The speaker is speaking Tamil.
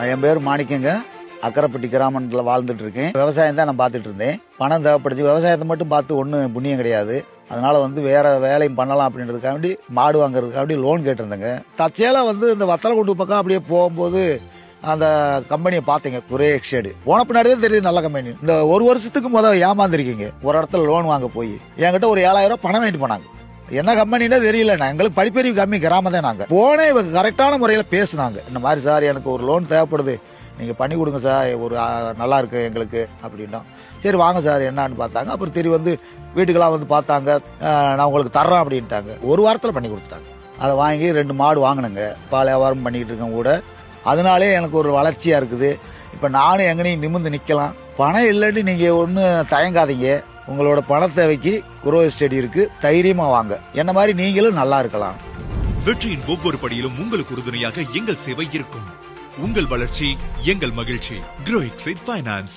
என் பேர் மாணிக்கங்க. அக்கரைப்பட்டி கிராமத்தில் வாழ்ந்துட்டு இருக்கேன். விவசாயம் தான் நான் பார்த்துட்டு இருந்தேன். பணம் தேவைப்படுச்சு. விவசாயத்தை மட்டும் பார்த்து ஒன்றும் புண்ணியம் கிடையாது. அதனால வேற வேலையும் பண்ணலாம் அப்படின்றதுக்காண்டி மாடு வாங்குறதுக்காண்டி லோன் கேட்டிருந்தேங்க. தற்செயலாக இந்த வத்தலக்குண்டு பக்கம் அப்படியே போகும்போது அந்த கம்பெனியை பார்த்தீங்க, குரே எக்ஸைடு. போன பின்னாடி தான் தெரியுது நல்ல கம்பெனி. இந்த ஒரு வருஷத்துக்கு முதல் ஏமாந்துருக்கீங்க. ஒரு இடத்துல லோன் வாங்க போய் என்கிட்ட ஒரு 7,000 ரூபாய் பணம் வாங்கிட்டு போனாங்க. என்ன கம்பெனின்னா தெரியல. எங்களுக்கு படிப்பறிவு கம்மி, கிராமம் தான். நாங்கள் போனே இவங்க கரெக்டான முறையில் பேசுனாங்க. இந்த மாதிரி சார் எனக்கு ஒரு லோன் தேவைப்படுது, நீங்கள் பண்ணி கொடுங்க சார், ஒரு நல்லா இருக்கு எங்களுக்கு அப்படின்னா. சரி வாங்க சார் என்னான்னு பார்த்தாங்க. அப்புறம் திரு வீட்டுக்கெல்லாம் பார்த்தாங்க. நான் உங்களுக்கு தர்றேன் அப்படின்ட்டாங்க. ஒரு வாரத்தில் பண்ணி கொடுத்துட்டாங்க. அதை வாங்கி 2 மாடு வாங்கினுங்க. பால் வியாபாரம் பண்ணிக்கிட்டு இருக்கேன் கூட. அதனாலே எனக்கு ஒரு வளர்ச்சியாக இருக்குது. இப்போ நானும் எங்கனையும் நிமிர்ந்து நிற்கலாம். பணம் இல்லைன்னு நீங்கள் ஒன்றும் தயங்காதீங்க. உங்களோட பண தேவைக்கு குரோ எஸ்டேட் இருக்கு, தைரியமா வாங்க. என்ன மாதிரி நீங்களும் நல்லா இருக்கலாம். வெற்றியின் ஒவ்வொரு படியிலும் உங்களுக்கு உறுதுணையாக எங்கள் சேவை இருக்கும். உங்கள் வளர்ச்சி எங்கள் மகிழ்ச்சி. Grow Exide Finance.